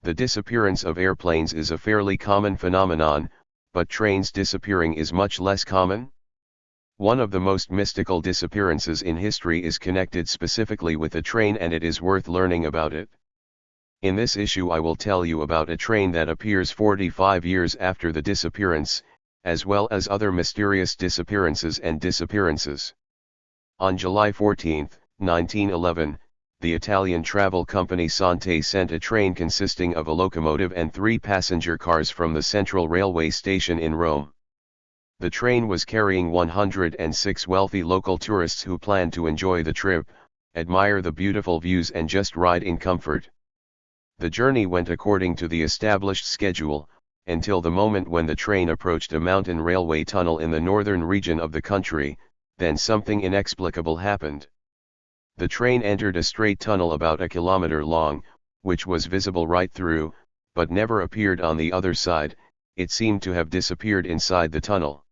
The disappearance of airplanes is a fairly common phenomenon, but trains disappearing is much less common. One of the most mystical disappearances in history is connected specifically with a train, and it is worth learning about it. In this issue I will tell you about a train that appears 45 years after the disappearance, as well as other mysterious disappearances and disappearances. On July 14, 1911, the Italian travel company Sante sent a train consisting of a locomotive and 3 passenger cars from the Central Railway station in Rome. The train was carrying 106 wealthy local tourists who planned to enjoy the trip, admire the beautiful views and just ride in comfort. The journey went according to the established schedule, until the moment when the train approached a mountain railway tunnel in the northern region of the country. Then something inexplicable happened. The train entered a straight tunnel about a kilometer long, which was visible right through, but never appeared on the other side. It seemed to have disappeared inside the tunnel.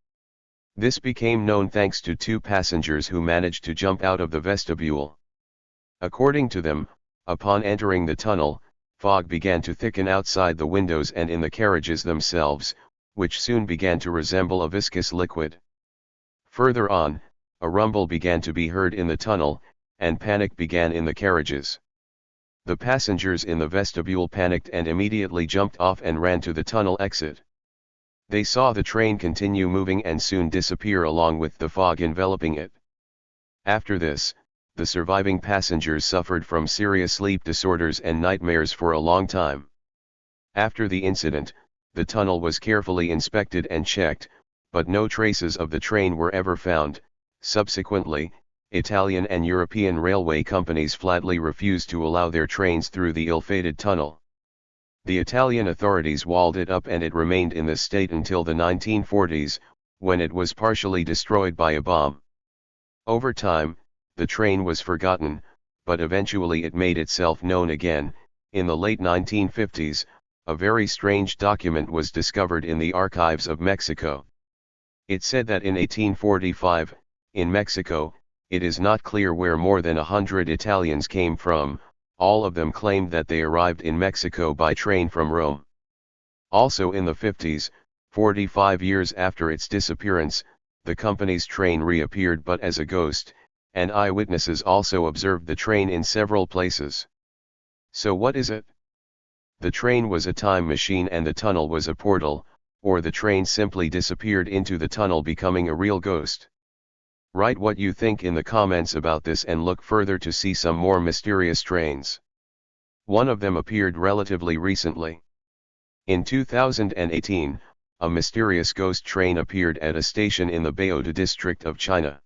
This became known thanks to 2 passengers who managed to jump out of the vestibule. According to them, upon entering the tunnel, fog began to thicken outside the windows and in the carriages themselves, which soon began to resemble a viscous liquid. Further on, a rumble began to be heard in the tunnel, and panic began in the carriages. The passengers in the vestibule panicked and immediately jumped off and ran to the tunnel exit. They saw the train continue moving and soon disappear along with the fog enveloping it. After this, the surviving passengers suffered from serious sleep disorders and nightmares for a long time. After the incident, the tunnel was carefully inspected and checked, but no traces of the train were ever found. Subsequently, Italian and European railway companies flatly refused to allow their trains through the ill-fated tunnel. The Italian authorities walled it up and it remained in this state until the 1940s, when it was partially destroyed by a bomb. Over time, the train was forgotten, but eventually it made itself known again. In the late 1950s, a very strange document was discovered in the archives of Mexico. It said that in 1845, in Mexico, it is not clear where more than 100 Italians came from. All of them claimed that they arrived in Mexico by train from Rome. Also in the 50s, 45 years after its disappearance, the company's train reappeared but as a ghost, and eyewitnesses also observed the train in several places. So what is it? The train was a time machine and the tunnel was a portal, or the train simply disappeared into the tunnel becoming a real ghost. Write what you think in the comments about this and look further to see some more mysterious trains. One of them appeared relatively recently. In 2018, a mysterious ghost train appeared at a station in the Baotou district of China.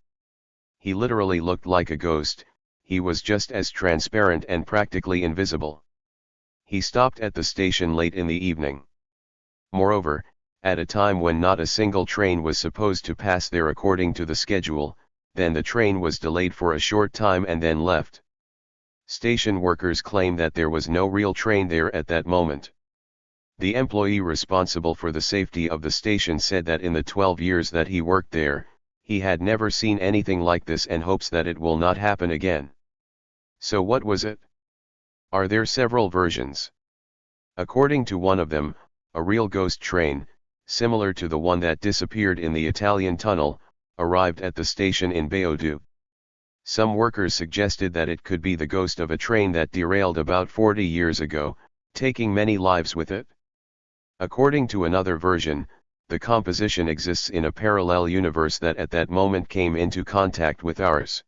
He literally looked like a ghost. He was just as transparent and practically invisible. He stopped at the station late in the evening. Moreover, at a time when not a single train was supposed to pass there according to the schedule, then the train was delayed for a short time and then left. Station workers claim that there was no real train there at that moment. The employee responsible for the safety of the station said that in the 12 years that he worked there, he had never seen anything like this and hopes that it will not happen again. So what was it? Are there several versions? According to one of them, a real ghost train, similar to the one that disappeared in the Italian tunnel, arrived at the station in Baotou. Some workers suggested that it could be the ghost of a train that derailed about 40 years ago, taking many lives with it. According to another version, the composition exists in a parallel universe that at that moment came into contact with ours.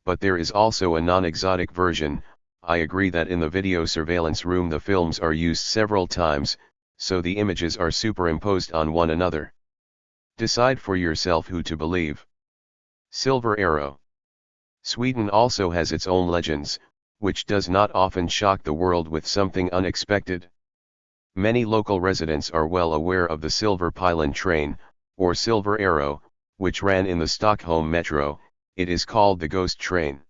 But there is also a non-exotic version. I agree that in the video surveillance room the films are used several times, so the images are superimposed on one another. Decide for yourself who to believe. Silver Arrow. Sweden also has its own legends, which does not often shock the world with something unexpected. Many local residents are well aware of the Silver Pylon train, or Silver Arrow, which ran in the Stockholm metro. It is called the ghost train.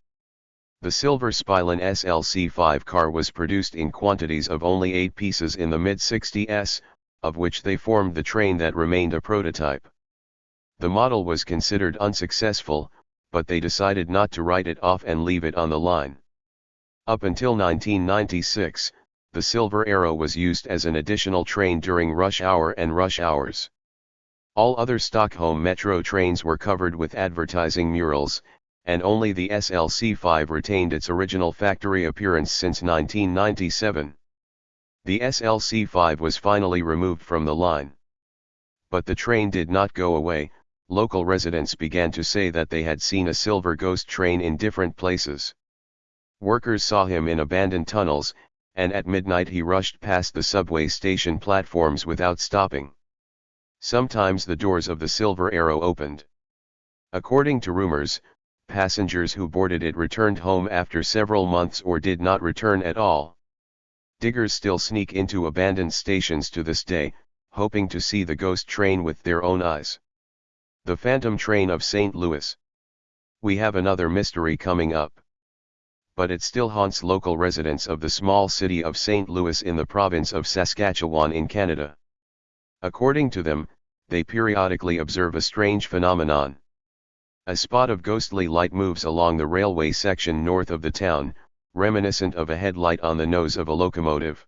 The Silver Spilin SLC5 car was produced in quantities of only 8 pieces in the mid-60s, of which they formed the train that remained a prototype. The model was considered unsuccessful, but they decided not to write it off and leave it on the line. Up until 1996, the Silver Arrow was used as an additional train during rush hour and rush hours. All other Stockholm metro trains were covered with advertising murals, and only the SLC5 retained its original factory appearance since 1997. The SLC5 was finally removed from the line. But the train did not go away. Local residents began to say that they had seen a silver ghost train in different places. Workers saw him in abandoned tunnels, and at midnight he rushed past the subway station platforms without stopping. Sometimes the doors of the Silver Arrow opened. According to rumors, passengers who boarded it returned home after several months or did not return at all. Diggers still sneak into abandoned stations to this day, hoping to see the ghost train with their own eyes. The Phantom Train of St. Louis. We have another mystery coming up. But it still haunts local residents of the small city of St. Louis in the province of Saskatchewan in Canada. According to them, they periodically observe a strange phenomenon. A spot of ghostly light moves along the railway section north of the town, reminiscent of a headlight on the nose of a locomotive.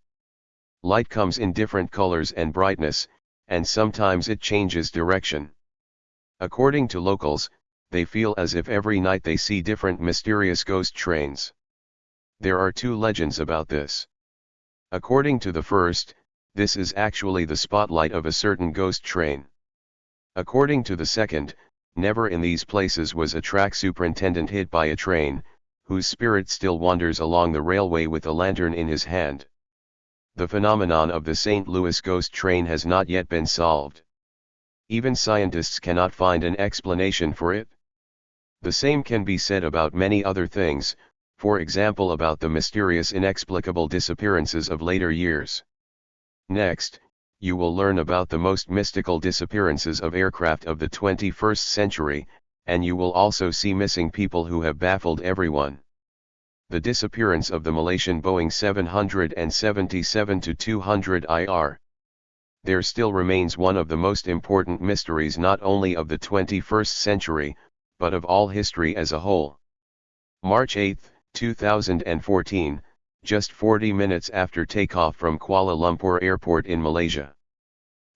Light comes in different colors and brightness, and sometimes it changes direction. According to locals, they feel as if every night they see different mysterious ghost trains. There are two legends about this. According to the first, this is actually the spotlight of a certain ghost train. According to the second, never in these places was a track superintendent hit by a train, whose spirit still wanders along the railway with a lantern in his hand. The phenomenon of the St. Louis ghost train has not yet been solved. Even scientists cannot find an explanation for it. The same can be said about many other things, for example about the mysterious inexplicable disappearances of later years. Next, you will learn about the most mystical disappearances of aircraft of the 21st century, and you will also see missing people who have baffled everyone. The disappearance of the Malaysian Boeing 777-200 IR. There still remains one of the most important mysteries not only of the 21st century, but of all history as a whole. March 8, 2014, just 40 minutes after takeoff from Kuala Lumpur Airport in Malaysia.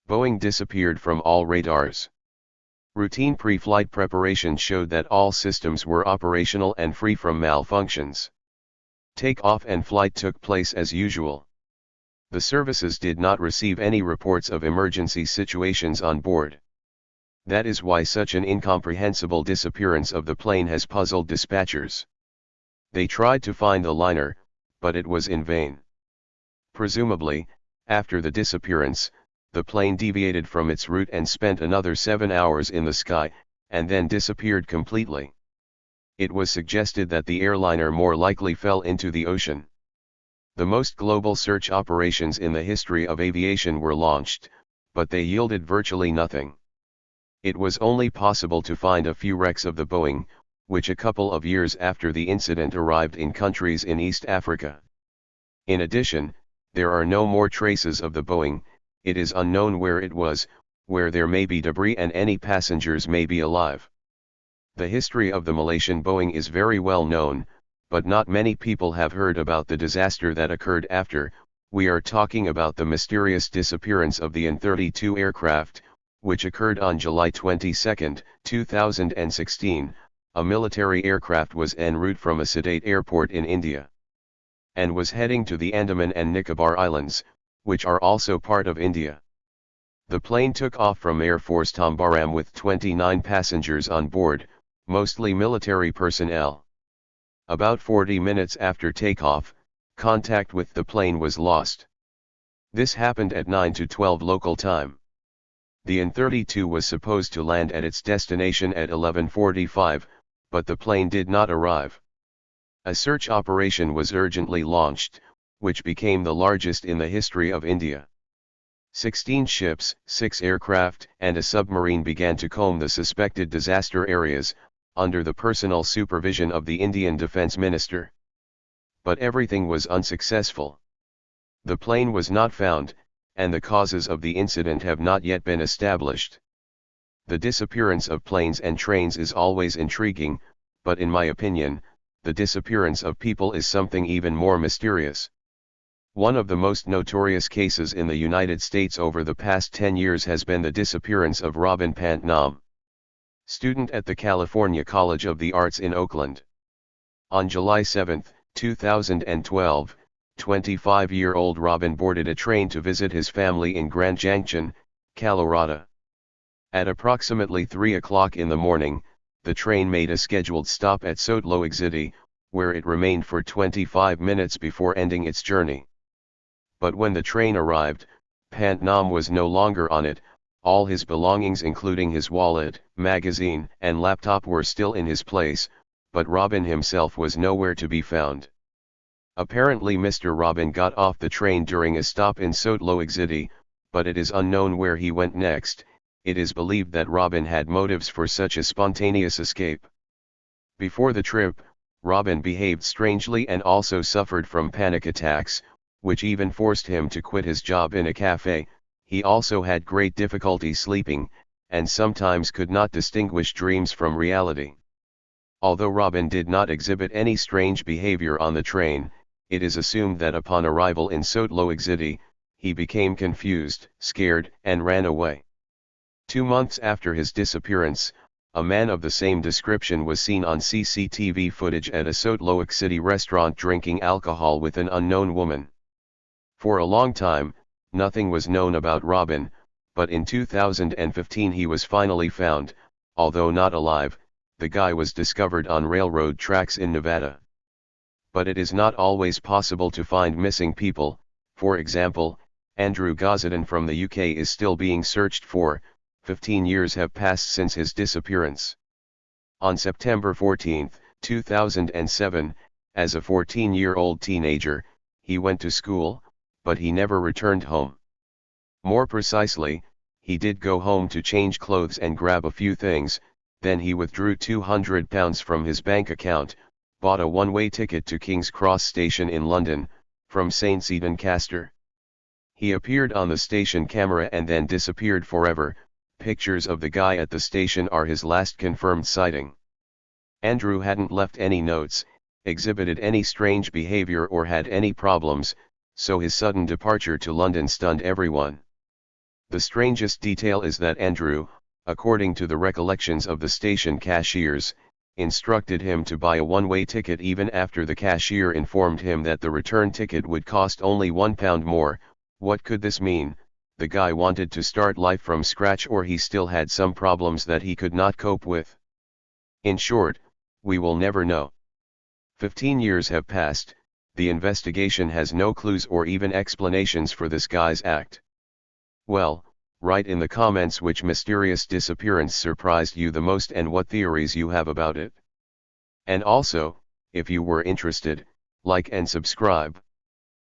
Boeing disappeared from all radars. Routine pre-flight preparation showed that all systems were operational and free from malfunctions. Takeoff and flight took place as usual. The services did not receive any reports of emergency situations on board. That is why such an incomprehensible disappearance of the plane has puzzled dispatchers. They tried to find the liner, but it was in vain. Presumably, after the disappearance, the plane deviated from its route and spent another 7 hours in the sky, and then disappeared completely. It was suggested that the airliner more likely fell into the ocean. The most global search operations in the history of aviation were launched, but they yielded virtually nothing. It was only possible to find a few wrecks of the Boeing, which a couple of years after the incident arrived in countries in East Africa. In addition, there are no more traces of the Boeing. It is unknown where it was, where there may be debris and any passengers may be alive. The history of the Malaysian Boeing is very well known, but not many people have heard about the disaster that occurred after. We are talking about the mysterious disappearance of the N-32 aircraft, which occurred on July 22, 2016. A military aircraft was en route from a sedate airport in India, and was heading to the Andaman and Nicobar Islands, which are also part of India. The plane took off from Air Force Tambaram with 29 passengers on board, mostly military personnel. About 40 minutes after takeoff, contact with the plane was lost. This happened at 9 to 12 local time. The N-32 was supposed to land at its destination at 11:45, but the plane did not arrive. A search operation was urgently launched, which became the largest in the history of India. 16 ships, 6 aircraft, and a submarine began to comb the suspected disaster areas, under the personal supervision of the Indian Defence Minister. But everything was unsuccessful. The plane was not found, and the causes of the incident have not yet been established. The disappearance of planes and trains is always intriguing, but in my opinion, the disappearance of people is something even more mysterious. One of the most notorious cases in the United States over the past 10 years has been the disappearance of Robin Pantnam, student at the California College of the Arts in Oakland. On July 7, 2012, 25-year-old Robin boarded a train to visit his family in Grand Junction, Colorado. At approximately 3 o'clock in the morning, the train made a scheduled stop at Salt Lake City, where it remained for 25 minutes before ending its journey. But when the train arrived, Pantnam was no longer on it. All his belongings including his wallet, magazine, and laptop were still in his place, but Robin himself was nowhere to be found. Apparently Mr. Robin got off the train during a stop in Salt Lake City, but it is unknown where he went next. It is believed that Robin had motives for such a spontaneous escape. Before the trip, Robin behaved strangely and also suffered from panic attacks, which even forced him to quit his job in a cafe. He also had great difficulty sleeping, and sometimes could not distinguish dreams from reality. Although Robin did not exhibit any strange behavior on the train, it is assumed that upon arrival in Salt Lake City, he became confused, scared, and ran away. 2 months after his disappearance, a man of the same description was seen on CCTV footage at a Salt Lake City restaurant drinking alcohol with an unknown woman. For a long time, nothing was known about Robin, but in 2015 he was finally found. Although not alive, the guy was discovered on railroad tracks in Nevada. But it is not always possible to find missing people. For example, Andrew Gazadin from the UK is still being searched for. 15 years have passed since his disappearance. On September 14, 2007, as a 14-year-old teenager, he went to school, but he never returned home. More precisely, he did go home to change clothes and grab a few things, then he withdrew £200 from his bank account, bought a one-way ticket to King's Cross Station in London, from St. Ciancastre. He appeared on the station camera and then disappeared forever. Pictures of the guy at the station are his last confirmed sighting. Andrew hadn't left any notes, exhibited any strange behavior or had any problems, so his sudden departure to London stunned everyone. The strangest detail is that Andrew, according to the recollections of the station cashiers, instructed him to buy a one-way ticket even after the cashier informed him that the return ticket would cost only £1 more. What could this mean? The guy wanted to start life from scratch, or he still had some problems that he could not cope with. In short, we will never know. 15 years have passed, the investigation has no clues or even explanations for this guy's act. Well, write in the comments which mysterious disappearance surprised you the most and what theories you have about it. And also, if you were interested, like and subscribe.